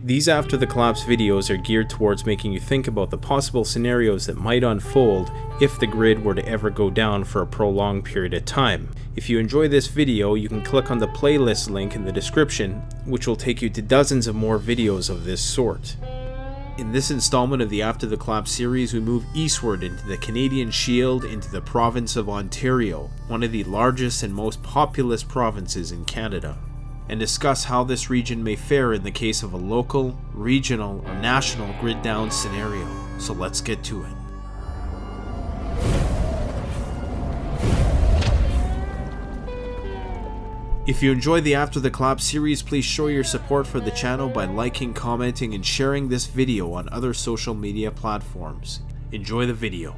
These After the Collapse videos are geared towards making you think about the possible scenarios that might unfold if the grid were to ever go down for a prolonged period of time. If you enjoy this video, you can click on the playlist link in the description, which will take you to dozens of more videos of this sort. In this installment of the After the Collapse series, we move eastward into the Canadian Shield into the province of Ontario, one of the largest and most populous provinces in Canada, and discuss how this region may fare in the case of a local, regional, or national grid down scenario. So let's get to it. If you enjoy the After the Collapse series, please show your support for the channel by liking, commenting, and sharing this video on other social media platforms. Enjoy the video.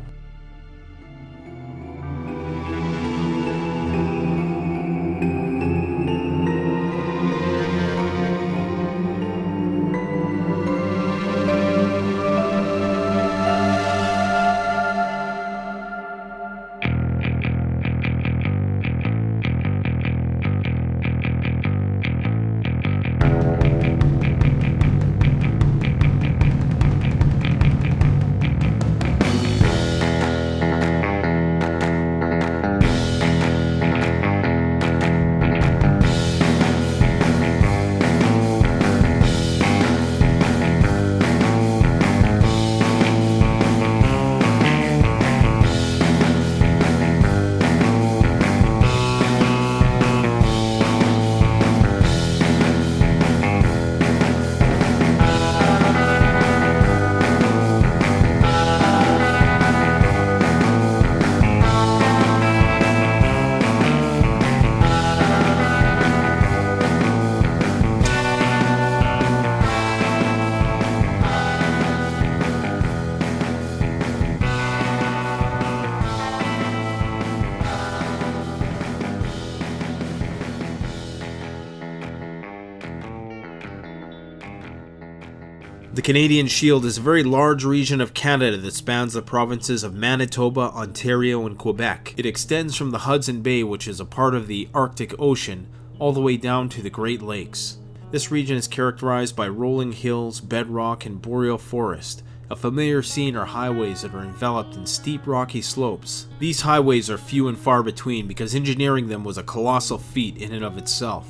The Canadian Shield is a very large region of Canada that spans the provinces of Manitoba, Ontario, and Quebec. It extends from the Hudson Bay, which is a part of the Arctic Ocean, all the way down to the Great Lakes. This region is characterized by rolling hills, bedrock, and boreal forest. A familiar scene are highways that are enveloped in steep rocky slopes. These highways are few and far between because engineering them was a colossal feat in and of itself.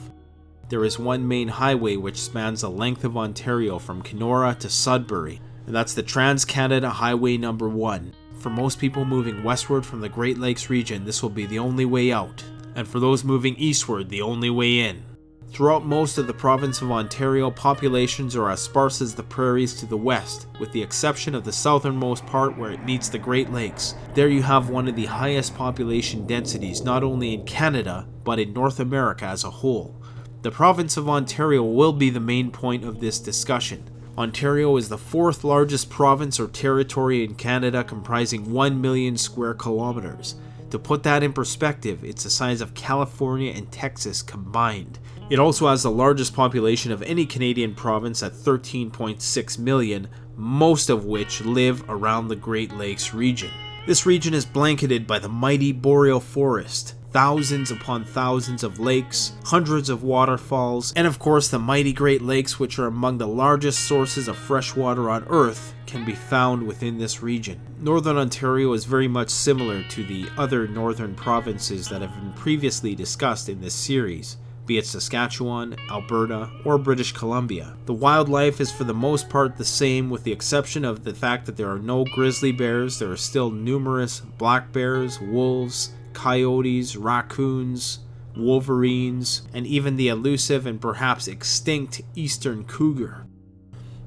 There is one main highway which spans the length of Ontario from Kenora to Sudbury, and that's the Trans-Canada Highway No. 1. For most people moving westward from the Great Lakes region, this will be the only way out, and for those moving eastward, the only way in. Throughout most of the province of Ontario, populations are as sparse as the prairies to the west, with the exception of the southernmost part where it meets the Great Lakes. There you have one of the highest population densities not only in Canada, but in North America as a whole. The province of Ontario will be the main point of this discussion. Ontario is the fourth largest province or territory in Canada, comprising 1 million square kilometers. To put that in perspective, it's the size of California and Texas combined. It also has the largest population of any Canadian province at 13.6 million, most of which live around the Great Lakes region. This region is blanketed by the mighty boreal forest, thousands upon thousands of lakes, hundreds of waterfalls, and of course the mighty Great Lakes, which are among the largest sources of fresh water on Earth, can be found within this region. Northern Ontario is very much similar to the other northern provinces that have been previously discussed in this series, be it Saskatchewan, Alberta, or British Columbia. The wildlife is for the most part the same, with the exception of the fact that there are no grizzly bears. There are still numerous black bears, wolves, coyotes, raccoons, wolverines, and even the elusive and perhaps extinct eastern cougar.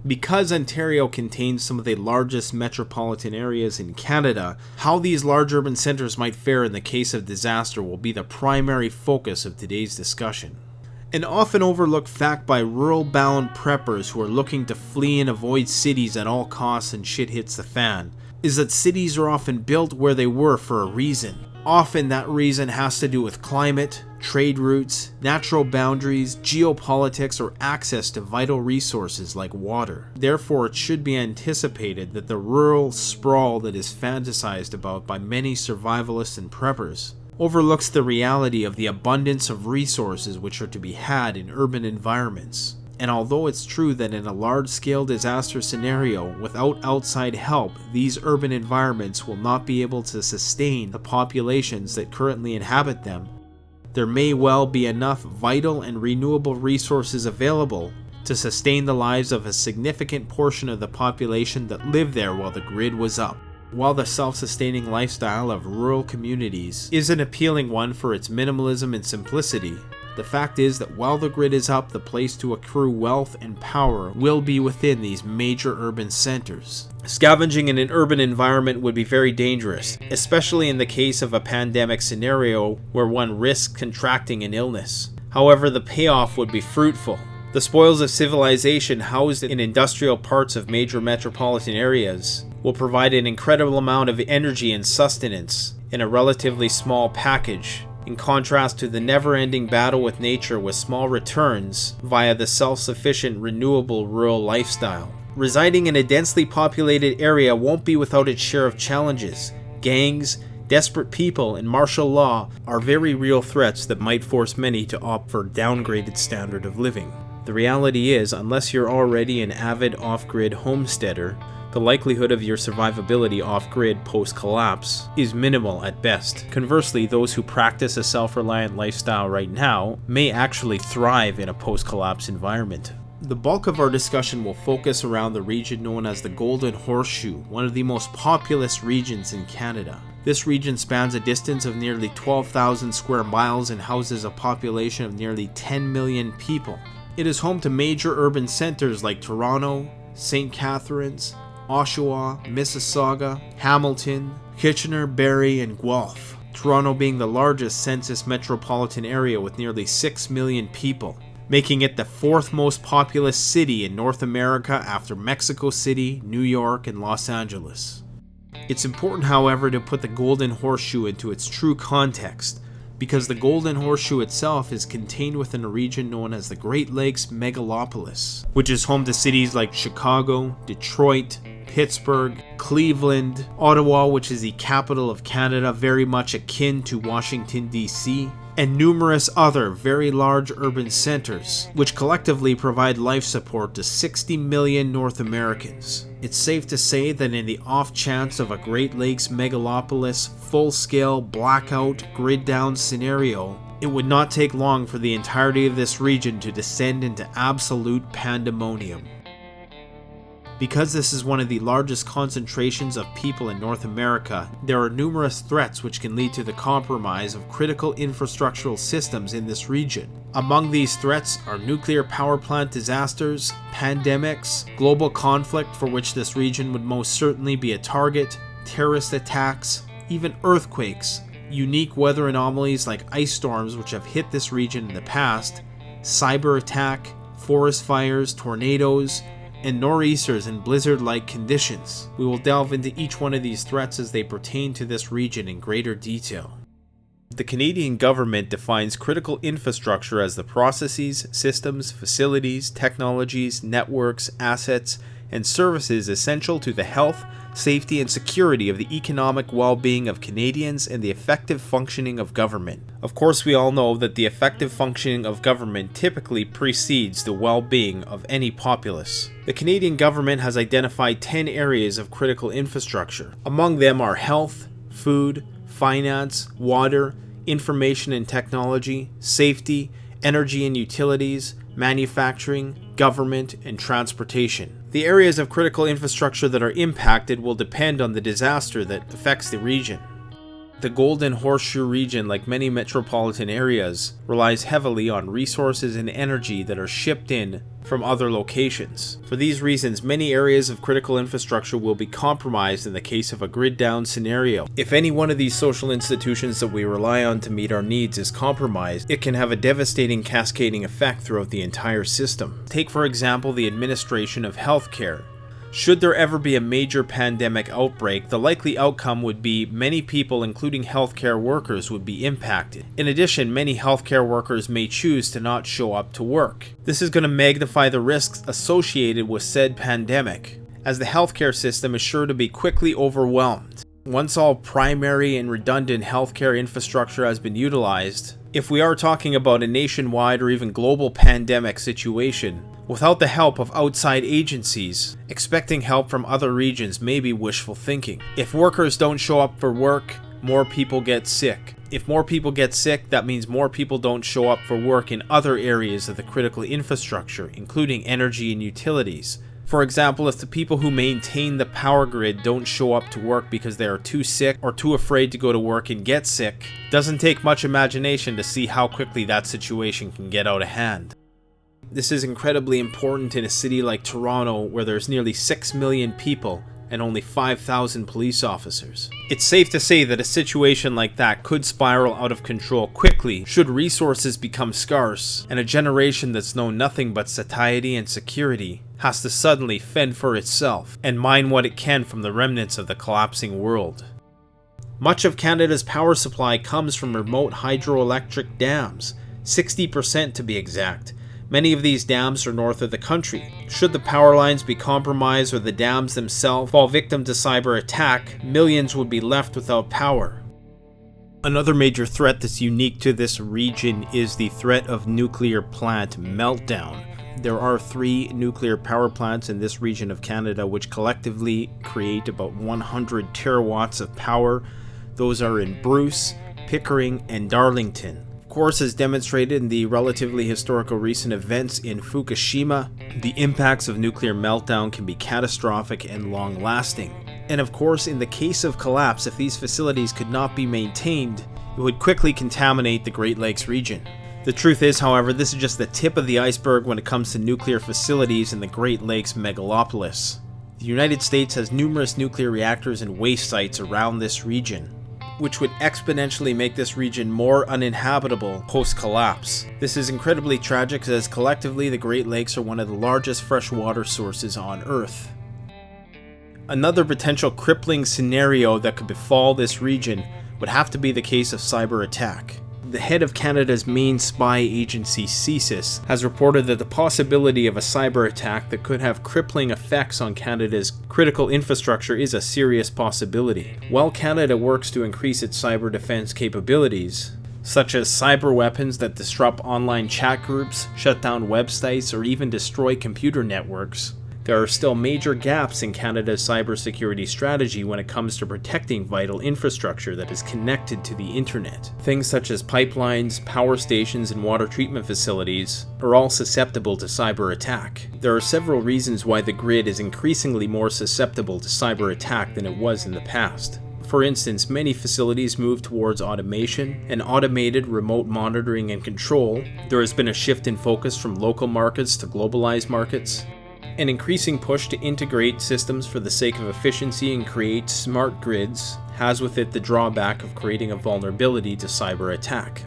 Because Ontario contains some of the largest metropolitan areas in Canada, how these large urban centers might fare in the case of disaster will be the primary focus of today's discussion. An often overlooked fact by rural-bound preppers who are looking to flee and avoid cities at all costs and shit hits the fan is that cities are often built where they were for a reason. Often that reason has to do with climate, trade routes, natural boundaries, geopolitics, or access to vital resources like water. Therefore, it should be anticipated that the rural sprawl that is fantasized about by many survivalists and preppers overlooks the reality of the abundance of resources which are to be had in urban environments. And although it's true that in a large-scale disaster scenario, without outside help, these urban environments will not be able to sustain the populations that currently inhabit them, there may well be enough vital and renewable resources available to sustain the lives of a significant portion of the population that lived there while the grid was up. While the self-sustaining lifestyle of rural communities is an appealing one for its minimalism and simplicity, the fact is that while the grid is up, the place to accrue wealth and power will be within these major urban centers. Scavenging in an urban environment would be very dangerous, especially in the case of a pandemic scenario where one risks contracting an illness. However, the payoff would be fruitful. The spoils of civilization housed in industrial parts of major metropolitan areas will provide an incredible amount of energy and sustenance in a relatively small package, in contrast to the never-ending battle with nature with small returns via the self-sufficient renewable rural lifestyle. Residing in a densely populated area won't be without its share of challenges. Gangs, desperate people, and martial law are very real threats that might force many to opt for a downgraded standard of living. The reality is, unless you're already an avid off-grid homesteader, the likelihood of your survivability off-grid post-collapse is minimal at best. Conversely, those who practice a self-reliant lifestyle right now may actually thrive in a post-collapse environment. The bulk of our discussion will focus around the region known as the Golden Horseshoe, one of the most populous regions in Canada. This region spans a distance of nearly 12,000 square miles and houses a population of nearly 10 million people. It is home to major urban centers like Toronto, St. Catharines, Oshawa, Mississauga, Hamilton, Kitchener, Barrie, and Guelph. Toronto being the largest census metropolitan area with nearly 6 million people, making it the fourth most populous city in North America after Mexico City, New York, and Los Angeles. It's important, however, to put the Golden Horseshoe into its true context, because the Golden Horseshoe itself is contained within a region known as the Great Lakes Megalopolis, which is home to cities like Chicago, Detroit, Pittsburgh, Cleveland, Ottawa, which is the capital of Canada, very much akin to Washington, D.C., and numerous other very large urban centers, which collectively provide life support to 60 million North Americans. It's safe to say that in the off chance of a Great Lakes megalopolis full-scale blackout grid-down scenario, it would not take long for the entirety of this region to descend into absolute pandemonium. Because this is one of the largest concentrations of people in North America, there are numerous threats which can lead to the compromise of critical infrastructural systems in this region. Among these threats are nuclear power plant disasters, pandemics, global conflict for which this region would most certainly be a target, terrorist attacks, even earthquakes, unique weather anomalies like ice storms which have hit this region in the past, cyber attack, forest fires, tornadoes, and nor'easters and blizzard-like conditions. We will delve into each one of these threats as they pertain to this region in greater detail. The Canadian government defines critical infrastructure as the processes, systems, facilities, technologies, networks, assets, and services essential to the health, safety, and security of the economic well-being of Canadians and the effective functioning of government. Of course, we all know that the effective functioning of government typically precedes the well-being of any populace. The Canadian government has identified 10 areas of critical infrastructure. Among them are health, food, finance, water, information and technology, safety, energy and utilities, manufacturing, government, and transportation. The areas of critical infrastructure that are impacted will depend on the disaster that affects the region. The Golden Horseshoe region, like many metropolitan areas, relies heavily on resources and energy that are shipped in from other locations. For these reasons, many areas of critical infrastructure will be compromised in the case of a grid-down scenario. If any one of these social institutions that we rely on to meet our needs is compromised, it can have a devastating cascading effect throughout the entire system. Take, for example, the administration of healthcare. Should there ever be a major pandemic outbreak, the likely outcome would be many people, including healthcare workers, would be impacted. In addition, many healthcare workers may choose to not show up to work. This is going to magnify the risks associated with said pandemic, as the healthcare system is sure to be quickly overwhelmed. Once all primary and redundant healthcare infrastructure has been utilized, if we are talking about a nationwide or even global pandemic situation, Without the help of outside agencies, expecting help from other regions may be wishful thinking. If workers don't show up for work, more people get sick. If more people get sick, that means more people don't show up for work in other areas of the critical infrastructure, including energy and utilities. For example, if the people who maintain the power grid don't show up to work because they are too sick or too afraid to go to work and get sick, it doesn't take much imagination to see how quickly that situation can get out of hand. This is incredibly important in a city like Toronto, where there's nearly 6 million people and only 5,000 police officers. It's safe to say that a situation like that could spiral out of control quickly should resources become scarce, and a generation that's known nothing but satiety and security has to suddenly fend for itself and mine what it can from the remnants of the collapsing world. Much of Canada's power supply comes from remote hydroelectric dams, 60% to be exact. Many of these dams are north of the country. Should the power lines be compromised or the dams themselves fall victim to cyber attack, millions would be left without power. Another major threat that's unique to this region is the threat of nuclear plant meltdown. There are 3 nuclear power plants in this region of Canada which collectively create about 100 terawatts of power. Those are in Bruce, Pickering, and Darlington. Of course, as demonstrated in the relatively historical recent events in Fukushima, the impacts of nuclear meltdown can be catastrophic and long-lasting. And of course, in the case of collapse, if these facilities could not be maintained, it would quickly contaminate the Great Lakes region. The truth is, however, this is just the tip of the iceberg when it comes to nuclear facilities in the Great Lakes megalopolis. The United States has numerous nuclear reactors and waste sites around this region, which would exponentially make this region more uninhabitable post-collapse. This is incredibly tragic as collectively the Great Lakes are one of the largest freshwater sources on Earth. Another potential crippling scenario that could befall this region would have to be the case of cyber attack. The head of Canada's main spy agency, CSIS, has reported that the possibility of a cyber attack that could have crippling effects on Canada's critical infrastructure is a serious possibility. While Canada works to increase its cyber defense capabilities, such as cyber weapons that disrupt online chat groups, shut down websites, or even destroy computer networks, there are still major gaps in Canada's cybersecurity strategy when it comes to protecting vital infrastructure that is connected to the internet. Things such as pipelines, power stations, and water treatment facilities are all susceptible to cyber attack. There are several reasons why the grid is increasingly more susceptible to cyber attack than it was in the past. For instance, many facilities move towards automation and automated remote monitoring and control. There has been a shift in focus from local markets to globalized markets. An increasing push to integrate systems for the sake of efficiency and create smart grids has with it the drawback of creating a vulnerability to cyber attack.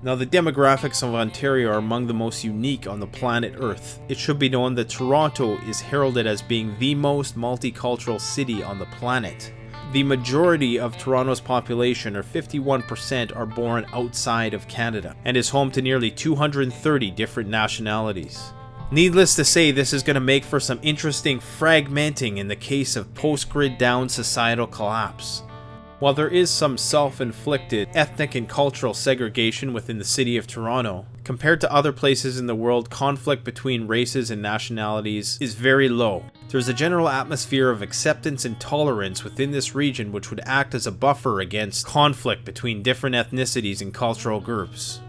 Now, the demographics of Ontario are among the most unique on the planet Earth. It should be known that Toronto is heralded as being the most multicultural city on the planet. The majority of Toronto's population, or 51%, are born outside of Canada, and is home to nearly 230 different nationalities. Needless to say, this is going to make for some interesting fragmenting in the case of post-grid down societal collapse. While there is some self-inflicted ethnic and cultural segregation within the city of Toronto, compared to other places in the world, conflict between races and nationalities is very low. There's a general atmosphere of acceptance and tolerance within this region which would act as a buffer against conflict between different ethnicities and cultural groups.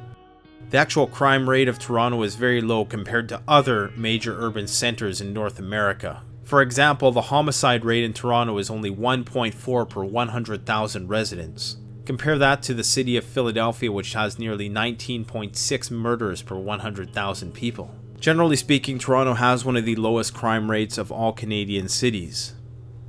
The actual crime rate of Toronto is very low compared to other major urban centers in North America. For example, the homicide rate in Toronto is only 1.4 per 100,000 residents. Compare that to the city of Philadelphia, which has nearly 19.6 murders per 100,000 people. Generally speaking, Toronto has one of the lowest crime rates of all Canadian cities.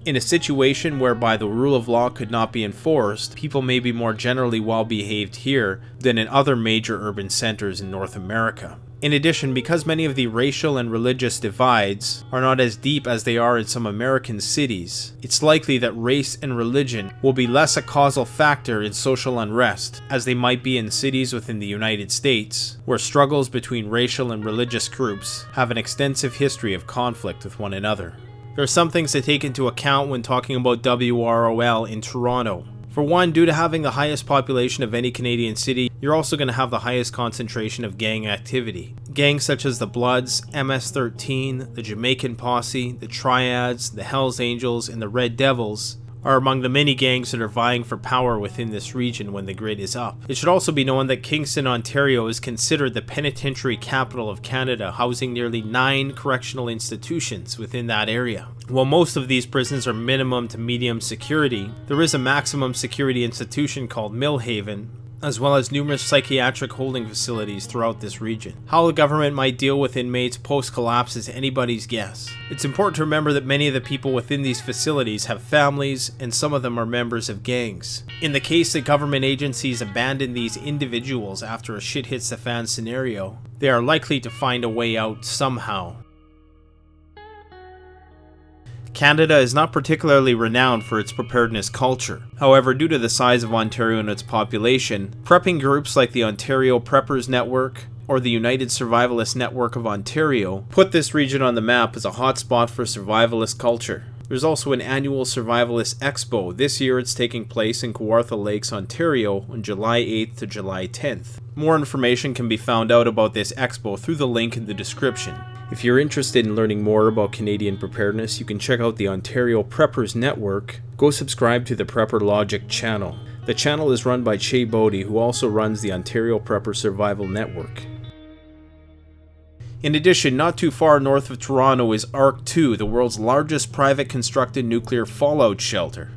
In a situation whereby the rule of law could not be enforced, people may be more generally well behaved here than in other major urban centers in North America. In addition, because many of the racial and religious divides are not as deep as they are in some American cities, it's likely that race and religion will be less a causal factor in social unrest, as they might be in cities within the United States, where struggles between racial and religious groups have an extensive history of conflict with one another. There are some things to take into account when talking about WROL in Toronto. For one, due to having the highest population of any Canadian city, you're also going to have the highest concentration of gang activity. Gangs such as the Bloods, MS-13, the Jamaican Posse, the Triads, the Hells Angels, and the Red Devils are among the many gangs that are vying for power within this region when the grid is up. It should also be known that Kingston, Ontario is considered the penitentiary capital of Canada, housing nearly 9 correctional institutions within that area. While most of these prisons are minimum to medium security, there is a maximum security institution called Millhaven, as well as numerous psychiatric holding facilities throughout this region. How the government might deal with inmates post-collapse is anybody's guess. It's important to remember that many of the people within these facilities have families, and some of them are members of gangs. In the case that government agencies abandon these individuals after a shit hits the fan scenario, they are likely to find a way out somehow. Canada is not particularly renowned for its preparedness culture. However, due to the size of Ontario and its population, prepping groups like the Ontario Preppers Network or the United Survivalist Network of Ontario put this region on the map as a hotspot for survivalist culture. There's also an annual Survivalist Expo. This year it's taking place in Kawartha Lakes, Ontario on July 8th to July 10th. More information can be found out about this expo through the link in the description. If you're interested in learning more about Canadian preparedness, you can check out the Ontario Preppers Network. Go subscribe to the Prepper Logic channel. The channel is run by Che Bodie, who also runs the Ontario Prepper Survival Network. In addition, not too far north of Toronto is ARC-2, the world's largest private constructed nuclear fallout shelter.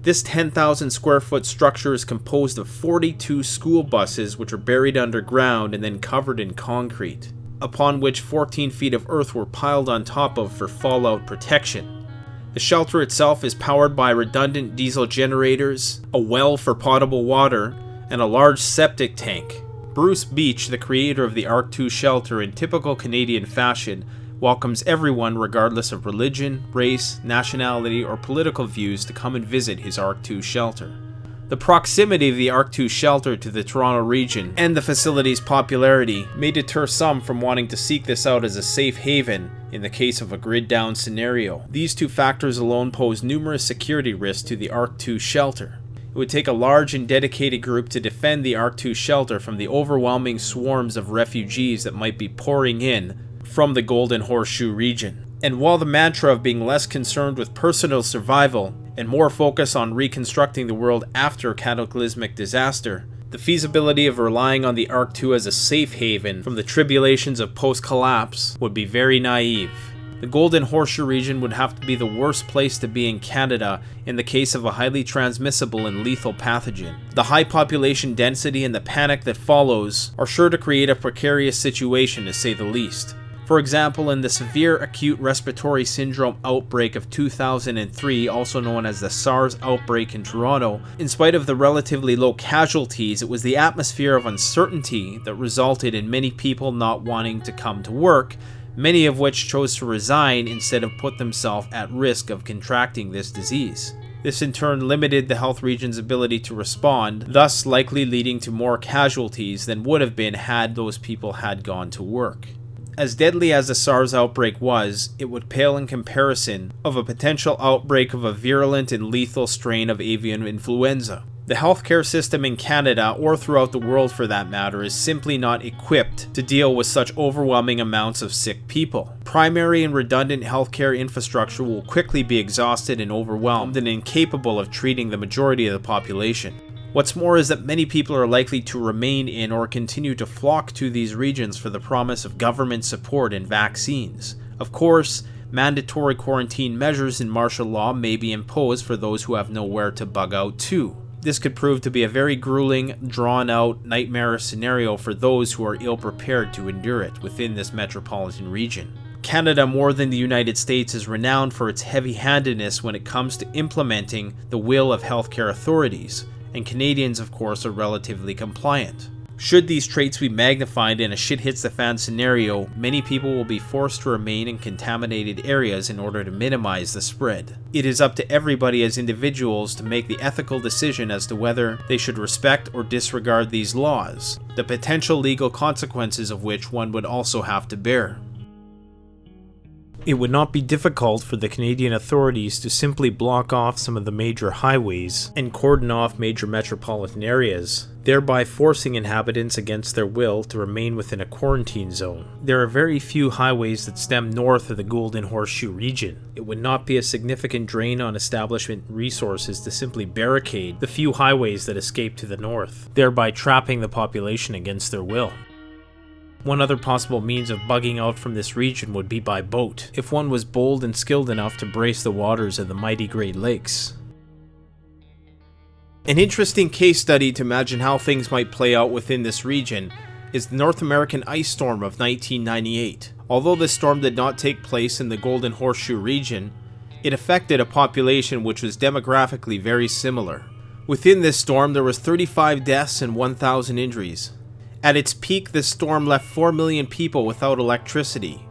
This 10,000 square foot structure is composed of 42 school buses which are buried underground and then covered in concrete, upon which 14 feet of earth were piled on top of for fallout protection. The shelter itself is powered by redundant diesel generators, a well for potable water, and a large septic tank. Bruce Beach, the creator of the ARC-2 shelter, in typical Canadian fashion, welcomes everyone regardless of religion, race, nationality, or political views to come and visit his ARC-2 shelter. The proximity of the ARC-2 shelter to the Toronto region and the facility's popularity may deter some from wanting to seek this out as a safe haven in the case of a grid-down scenario. These two factors alone pose numerous security risks to the ARC-2 shelter. It would take a large and dedicated group to defend the ARC-2 shelter from the overwhelming swarms of refugees that might be pouring in from the Golden Horseshoe region. And while the mantra of being less concerned with personal survival and more focus on reconstructing the world after a cataclysmic disaster, the feasibility of relying on the ARC-2 as a safe haven from the tribulations of post-collapse would be very naive. The Golden Horseshoe region would have to be the worst place to be in Canada in the case of a highly transmissible and lethal pathogen. The high population density and the panic that follows are sure to create a precarious situation, to say the least. For example, in the severe acute respiratory syndrome outbreak of 2003, also known as the SARS outbreak in Toronto, in spite of the relatively low casualties, it was the atmosphere of uncertainty that resulted in many people not wanting to come to work, many of which chose to resign instead of put themselves at risk of contracting this disease. This in turn limited the health region's ability to respond, thus likely leading to more casualties than would have been had those people had gone to work. As deadly as the SARS outbreak was, it would pale in comparison of a potential outbreak of a virulent and lethal strain of avian influenza. The healthcare system in Canada, or throughout the world for that matter, is simply not equipped to deal with such overwhelming amounts of sick people. Primary and redundant healthcare infrastructure will quickly be exhausted and overwhelmed and incapable of treating the majority of the population. What's more is that many people are likely to remain in or continue to flock to these regions for the promise of government support and vaccines. Of course, mandatory quarantine measures and martial law may be imposed for those who have nowhere to bug out to. This could prove to be a very grueling, drawn-out, nightmarish scenario for those who are ill-prepared to endure it within this metropolitan region. Canada, more than the United States, is renowned for its heavy-handedness when it comes to implementing the will of healthcare authorities, and Canadians, of course, are relatively compliant. Should these traits be magnified in a shit-hits-the-fan scenario, many people will be forced to remain in contaminated areas in order to minimize the spread. It is up to everybody as individuals to make the ethical decision as to whether they should respect or disregard these laws, the potential legal consequences of which one would also have to bear. It would not be difficult for the Canadian authorities to simply block off some of the major highways and cordon off major metropolitan areas, thereby forcing inhabitants against their will to remain within a quarantine zone. There are very few highways that stem north of the Golden Horseshoe region. It would not be a significant drain on establishment resources to simply barricade the few highways that escape to the north, thereby trapping the population against their will. One other possible means of bugging out from this region would be by boat, if one was bold and skilled enough to brace the waters of the mighty Great Lakes. An interesting case study to imagine how things might play out within this region is the North American ice storm of 1998. Although this storm did not take place in the Golden Horseshoe region, it affected a population which was demographically very similar. Within this storm, there was 35 deaths and 1,000 injuries. At its peak, this storm left 4 million people without electricity,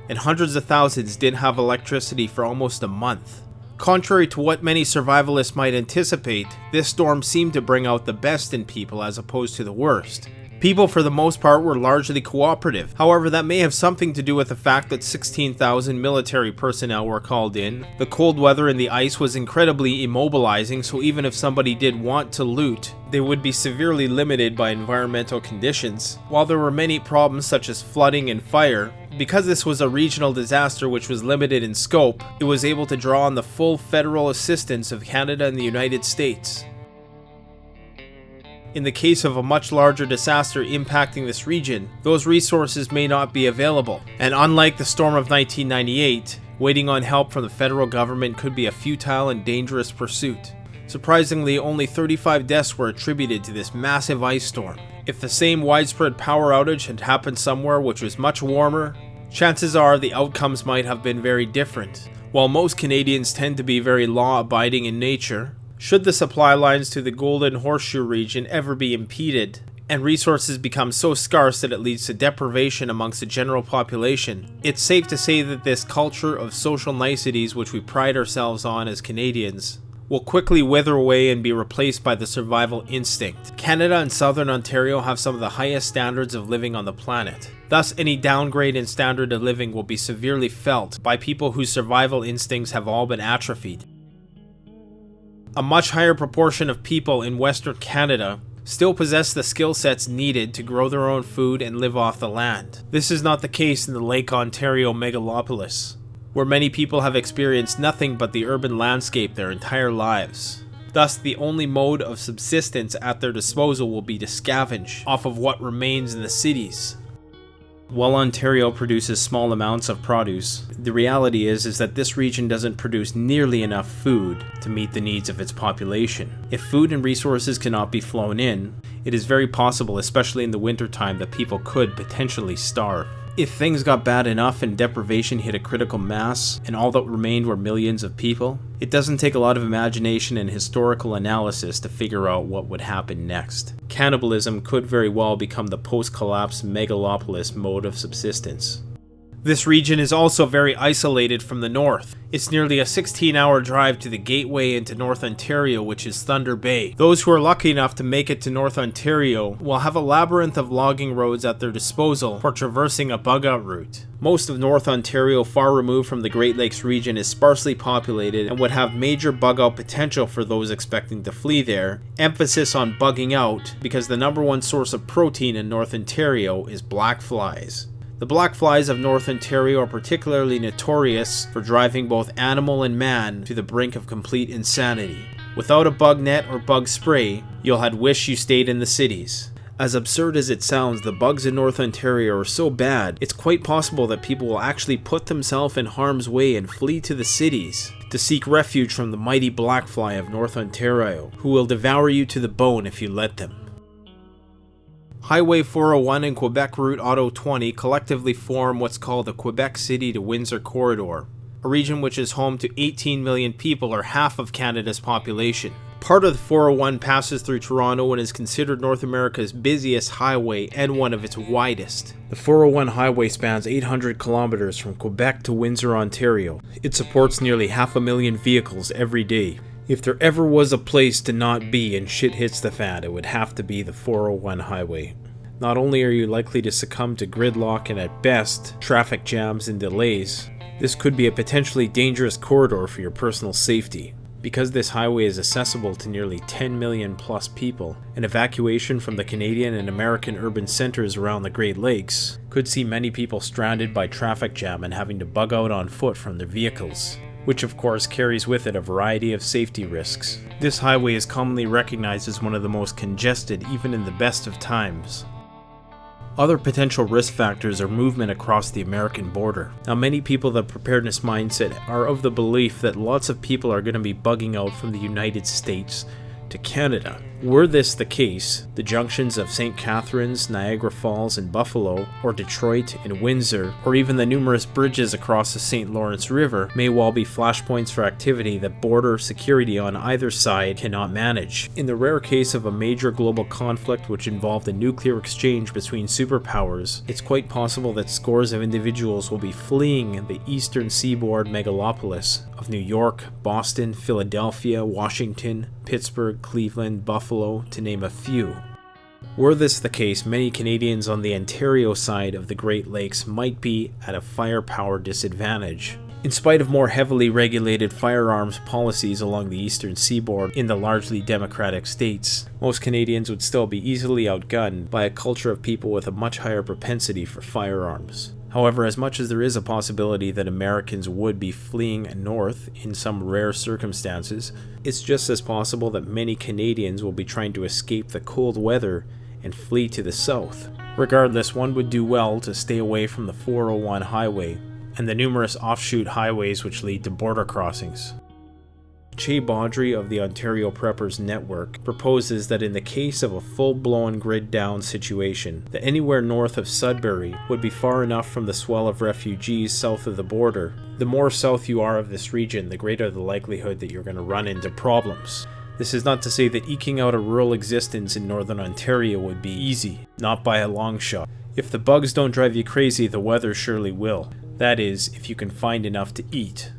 and hundreds of thousands didn't have electricity for almost a month. Contrary to what many survivalists might anticipate, this storm seemed to bring out the best in people as opposed to the worst. People for the most part were largely cooperative. However, that may have something to do with the fact that 16,000 military personnel were called in. The cold weather and the ice was incredibly immobilizing, so even if somebody did want to loot, they would be severely limited by environmental conditions. While there were many problems such as flooding and fire, because this was a regional disaster which was limited in scope, it was able to draw on the full federal assistance of Canada and the United States. In the case of a much larger disaster impacting this region, those resources may not be available, and unlike the storm of 1998, waiting on help from the federal government could be a futile and dangerous pursuit. Surprisingly, only 35 deaths were attributed to this massive ice storm. If the same widespread power outage had happened somewhere which was much warmer, chances are the outcomes might have been very different. While most Canadians tend to be very law-abiding in nature, should the supply lines to the Golden Horseshoe region ever be impeded, and resources become so scarce that it leads to deprivation amongst the general population, it's safe to say that this culture of social niceties which we pride ourselves on as Canadians will quickly wither away and be replaced by the survival instinct. Canada and Southern Ontario have some of the highest standards of living on the planet. Thus, any downgrade in standard of living will be severely felt by people whose survival instincts have all been atrophied. A much higher proportion of people in Western Canada still possess the skill sets needed to grow their own food and live off the land. This is not the case in the Lake Ontario megalopolis, where many people have experienced nothing but the urban landscape their entire lives. Thus, the only mode of subsistence at their disposal will be to scavenge off of what remains in the cities. While Ontario produces small amounts of produce, the reality is that this region doesn't produce nearly enough food to meet the needs of its population. If food and resources cannot be flown in, it is very possible, especially in the wintertime, that people could potentially starve. If things got bad enough and deprivation hit a critical mass, and all that remained were millions of people, it doesn't take a lot of imagination and historical analysis to figure out what would happen next. Cannibalism could very well become the post-collapse megalopolis mode of subsistence. This region is also very isolated from the north. It's nearly a 16-hour drive to the gateway into North Ontario, which is Thunder Bay. Those who are lucky enough to make it to North Ontario will have a labyrinth of logging roads at their disposal for traversing a bug-out route. Most of North Ontario, far removed from the Great Lakes region, is sparsely populated and would have major bug-out potential for those expecting to flee there. Emphasis on bugging out because the number one source of protein in North Ontario is black flies. The black flies of North Ontario are particularly notorious for driving both animal and man to the brink of complete insanity. Without a bug net or bug spray, you'll had wish you stayed in the cities. As absurd as it sounds, the bugs in North Ontario are so bad, it's quite possible that people will actually put themselves in harm's way and flee to the cities to seek refuge from the mighty black fly of North Ontario, who will devour you to the bone if you let them. Highway 401 and Quebec Route Auto 20 collectively form what's called the Quebec City to Windsor Corridor, a region which is home to 18 million people, or half of Canada's population. Part of the 401 passes through Toronto and is considered North America's busiest highway and one of its widest. The 401 highway spans 800 kilometers from Quebec to Windsor, Ontario. It supports nearly 500,000 vehicles every day. If there ever was a place to not be and shit hits the fan, it would have to be the 401 highway. Not only are you likely to succumb to gridlock and at best, traffic jams and delays, This could be a potentially dangerous corridor for your personal safety. Because this highway is accessible to nearly 10 million plus people, an evacuation from the Canadian and American urban centers around the Great Lakes could see many people stranded by traffic jam and having to bug out on foot from their vehicles, which of course carries with it a variety of safety risks. This highway is commonly recognized as one of the most congested even in the best of times. Other potential risk factors are movement across the American border. Now, many people with a preparedness mindset are of the belief that lots of people are going to be bugging out from the United States to Canada. Were this the case, the junctions of St. Catharines, Niagara Falls, and Buffalo, or Detroit and Windsor, or even the numerous bridges across the St. Lawrence River may well be flashpoints for activity that border security on either side cannot manage. In the rare case of a major global conflict which involved a nuclear exchange between superpowers, it's quite possible that scores of individuals will be fleeing the eastern seaboard megalopolis of New York, Boston, Philadelphia, Washington, Pittsburgh, Cleveland, Buffalo, to name a few. Were this the case, many Canadians on the Ontario side of the Great Lakes might be at a firepower disadvantage. In spite of more heavily regulated firearms policies along the eastern seaboard in the largely democratic states, most Canadians would still be easily outgunned by a culture of people with a much higher propensity for firearms. However, as much as there is a possibility that Americans would be fleeing north in some rare circumstances, it's just as possible that many Canadians will be trying to escape the cold weather and flee to the south. Regardless, one would do well to stay away from the 401 highway and the numerous offshoot highways which lead to border crossings. Che Baudry of the Ontario Preppers Network proposes that in the case of a full-blown grid-down situation, that anywhere north of Sudbury would be far enough from the swell of refugees south of the border. The more south you are of this region, the greater the likelihood that you're going to run into problems. This is not to say that eking out a rural existence in northern Ontario would be easy, not by a long shot. If the bugs don't drive you crazy, the weather surely will. That is, if you can find enough to eat.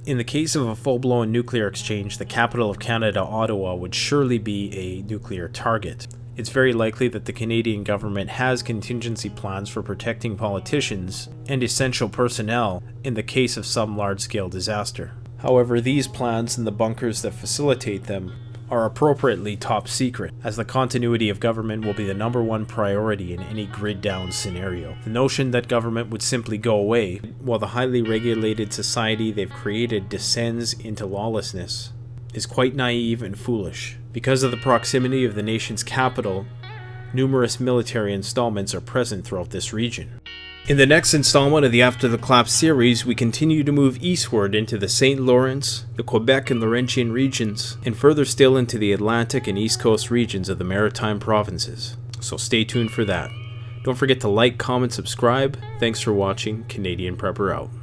In the case of a full-blown nuclear exchange, the capital of Canada, Ottawa, would surely be a nuclear target. It's very likely that the Canadian government has contingency plans for protecting politicians and essential personnel in the case of some large-scale disaster. However, these plans and the bunkers that facilitate them are appropriately top secret, as the continuity of government will be the number one priority in any grid-down scenario. The notion that government would simply go away, while the highly regulated society they've created descends into lawlessness, is quite naive and foolish. Because of the proximity of the nation's capital, numerous military installments are present throughout this region. In the next installment of the After the Collapse series, we continue to move eastward into the St. Lawrence, the Quebec and Laurentian regions, and further still into the Atlantic and East Coast regions of the Maritime provinces. So stay tuned for that. Don't forget to like, comment, subscribe. Thanks for watching. Canadian Prepper out.